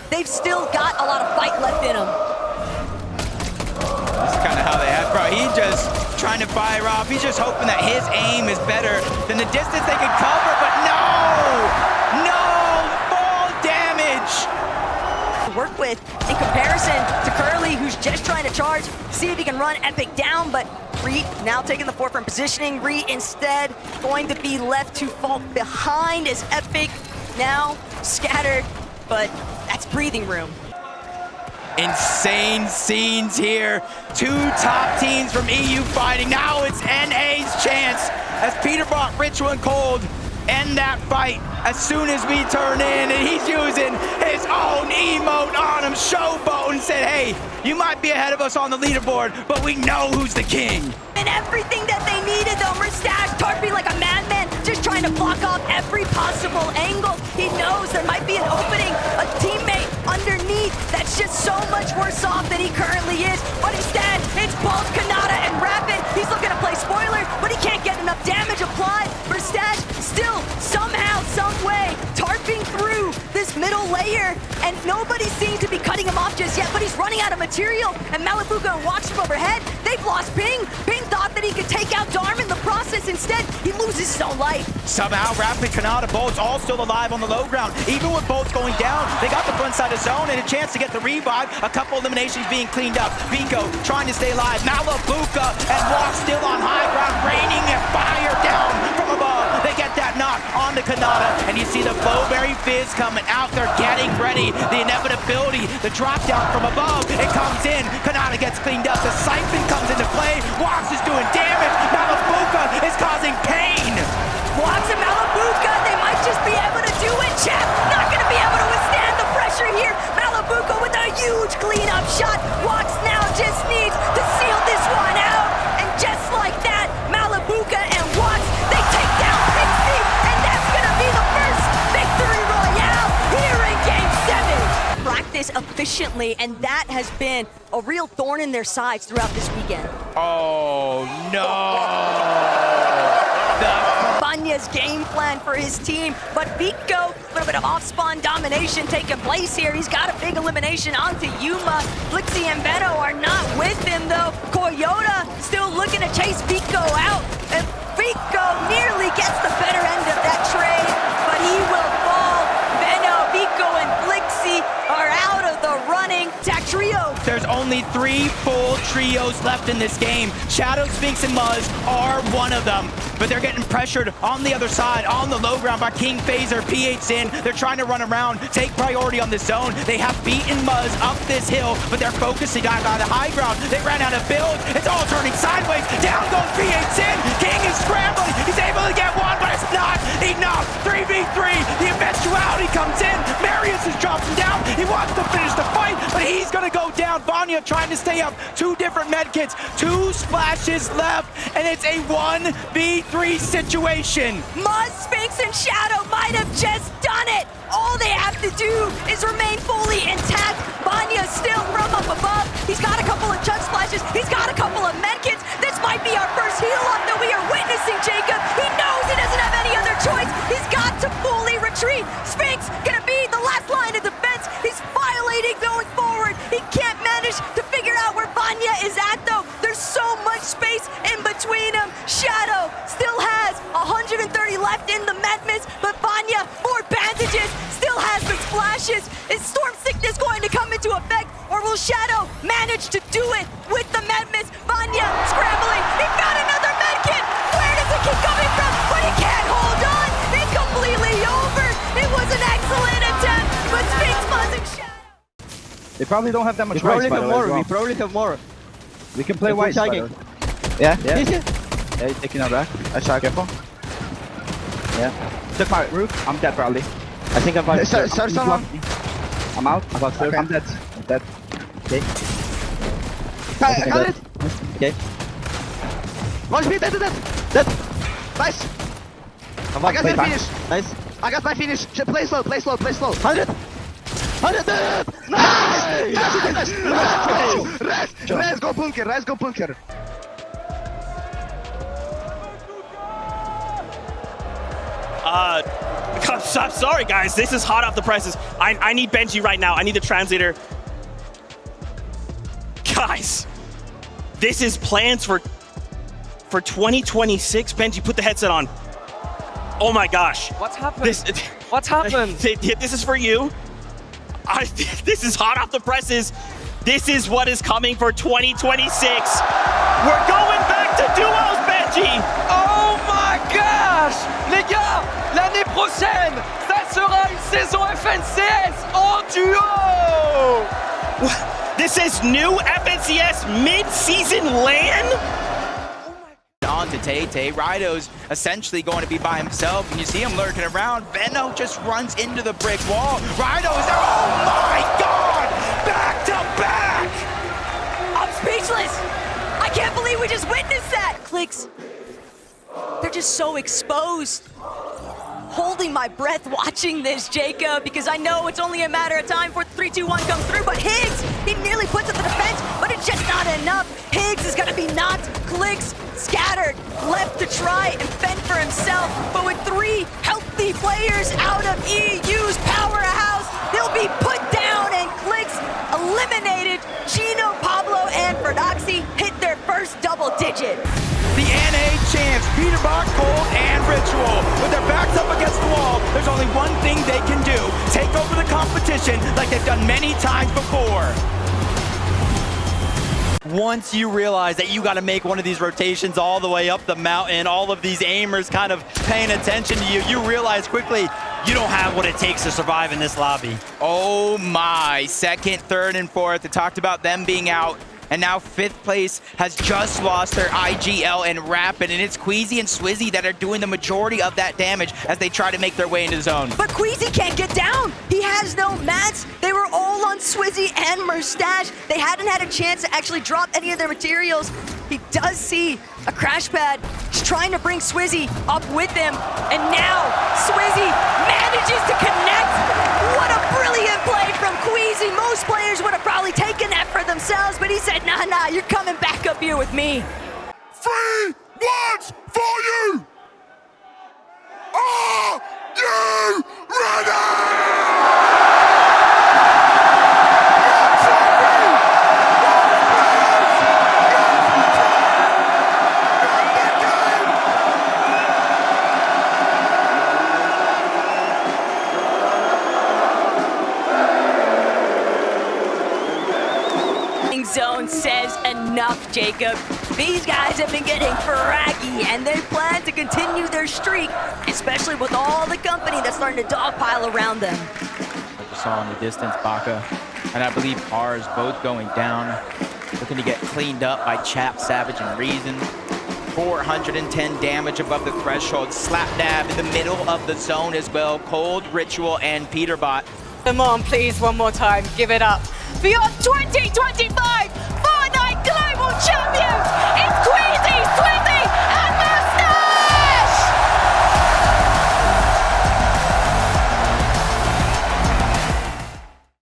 they've still got a lot of fight left in them. That's kind of how they have, bro. He just trying to fire off. He's just hoping that his aim is better than the distance they can cover, but no, fall damage. Work with in comparison to 𝐶𝐈𝐿, who's just trying to charge, see if he can run Epic down, but 𝐸 now taking the forefront positioning. 𝐸 instead going to be left to fall behind as Epic now scattered, but that's breathing room. Insane scenes here. Two top teams from EU fighting. Now it's NA's chance as PeterBot, Ritual and Cold end that fight as soon as we turn in, and he's using his own emote on him, Showboat, and said, hey, you might be ahead of us on the leaderboard, but we know who's the king. And everything that they needed though, Mustache tarping like a madman, just trying to block off every possible angle. He knows there might be an opening, a teammate underneath that's just so much worse off than he currently is, but instead it's both 𝐾𝐽𝑒 and Rapid. He's looking to play spoiler, but he can't get enough damage applied. Mustache still somehow, some way tarping through this middle layer, and nobody seems to be cutting him off just yet, but he's running out of material, and 𝐿𝐿 watched him overhead. They've lost Ping. Ping thought that he could take out Dharm in the process. Instead, he loses his own life. Somehow, Rapid, 𝐾𝐽𝑒, Bolts all still alive on the low ground. Even with Bolts going down, they got the front side of zone and a chance to get the revive. A couple eliminations being cleaned up. 𝐵𝐁𝐄 trying to stay alive. 𝐿𝐿 and Walk still on high ground, raining and fire down from above. They get that knock onto 𝐾𝐽𝑒, and you see the Bowberry Fizz coming out. They're getting ready. The inevitability, the drop down from above, it comes in. 𝐾𝐽𝑒 gets cleaned up. The Siphon comes into play. Walks is doing damage. 𝐿𝐿 is causing pain. Walks and 𝐿𝐿, they might just be able to do it, chat. Not going to be able to withstand the pressure here. 𝐿𝐿 with a huge cleanup shot. Walks now just needs to seal this one out. And just like that, 𝐿𝐿 and Walks, they take down Pixie. And that's going to be the first victory royale here in Game 7. Practice efficiently, and that has been a real thorn in their sides throughout this weekend. Oh, no. Vanya's game plan for his team, but 𝐵𝐿𝐿, a little bit of off-spawn domination taking place here. He's got a big elimination onto 𝐸𝐷. 𝐿𝐿𝐿 and Veno are not with him though. 𝐶𝐳𝐬 still looking to chase 𝐵𝐿𝐿 out, and 𝐵𝐿𝐿 nearly gets the better end of that trade, but he will fall. Veno, 𝐵𝐿𝐿, and 𝐿𝐿𝐿 are out of the running. Tag trio. There's only 3 full trios left in this game. Shadow, Sphinx, and Muzz are one of them, but they're getting pressured on the other side, on the low ground by �KingPhasor. PH in. They're trying to run around, take priority on this zone. They have beaten Muzz up this hill, but they're focusing on the high ground. They ran out of build. It's all turning sideways. Down goes PH in. King is scrambling. He's able to get one, but it's not enough. 3v3. The eventuality comes in. Marius is dropping down. He wants to finish the fight, but he's going to go down. Vanya trying to stay up. 2 different medkits. 2 splashes left, and it's a 1v3 situation. Muzz, Sphinx, and Shadow might have just done it. All they have to do is remain fully intact. Vanya still from up above. He's got a couple of chug splashes. He's got a couple of medkits. This might be our first heal up that we are witnessing, Jacob. He knows he doesn't have any other choice. He's got to fully retreat. Sphinx gonna be the last line of defense. He's violating going forward. He can't manage to figure out where Vanya is at though. There's so much space in between them. Shadow still has 130 left in the Medmis, but Vanya, 4 bandages, still has the splashes. Is Storm Sickness going to come into effect, or will Shadow manage to do it with the Medmis? Vanya scrambling. He found another medkit. Where does it keep coming from? But he can't hold on. It's completely over. It was an excellent attempt, but Sphinx, Muzz, and Shadow. They probably don't have that much We probably rice, by have the way, more. as well. We probably have more. We can play white. tagging. Yeah, yeah. Easy. Yeah, he's taking our back. I shot, careful. Yeah. Took my roof. I'm dead, probably. I think I'm fine. Start someone. I'm out. Okay. I'm dead. I'm dead. Okay. I got it. Okay. One speed, dead. Nice. I got my finish. Nice. I got my finish. Play slow. 100. 100. Nice. Let's go bunker. I'm sorry, guys. This is hot off the presses. I need Benji right now. I need the translator. Guys, this is plans for 2026. Benji, put the headset on. Oh my gosh. What's happened? What's happened? This is for you. This is hot off the presses. This is what is coming for 2026. We're going back to duos, Benji. Oh my gosh! Les gars, l'année prochaine, ça sera une saison FNCS en duo! This is new FNCS mid-season LAN? On to 𝐒𝐷. Rido's essentially going to be by himself, and you see him lurking around. Venno just runs into the brick wall. Rido is there. Oh my god! Back to back! I'm speechless! I can't believe we just witnessed that! 𝐒𝐷, they're just so exposed. Holding my breath watching this, Jacob, because I know it's only a matter of time for 3, 2, 1 comes through, but 𝐒𝐷, he nearly puts up the defense, but it's just not enough. 𝐒𝐷 is gonna be knocked. 𝐒𝐷 scattered, left to try and fend for himself, but with 3 healthy players out of EU's powerhouse, they'll be put down, and 𝐒𝐷 eliminated. Gino, Pablo, and Ferdoxy hit their first double digit. The NA champs, PeterBot, 𝐶old, and Ritual. With their backs up against the wall, there's only one thing they can do. Take over the competition like they've done many times before. Once you realize that you got to make one of these rotations all the way up the mountain, all of these aimers kind of paying attention to you, you realize quickly you don't have what it takes to survive in this lobby. Oh my, second, third, and fourth. I talked about them being out, and now 5th place has just lost their IGL and Rapid, and it's 𝐒𝐲 and �swizzy that are doing the majority of that damage as they try to make their way into the zone. But 𝐒𝐲 can't get down. He has no mats. They were all on �swizzy and Mustache. They hadn't had a chance to actually drop any of their materials. He does see a crash pad. He's trying to bring �swizzy up with him. And now �swizzy manages to connect. What a brilliant play from 𝐒𝐲. Most players would have probably taken that for themselves, but he said, nah, you're coming back up here with me. 3 words for you! Are you ready? Zone says enough, Jacob. These guys have been getting fraggy, and they plan to continue their streak, especially with all the company that's starting to dogpile around them. I just saw in the distance Baka, and I believe ours both going down, looking to get cleaned up by Chap, Savage, and Reason. 410 damage above the threshold. Slap dab in the middle of the zone as well. 𝐶old, Ritual, and PeterBot. Come on, please, one more time. Give it up for your 2025 Fortnite Global Champions. It's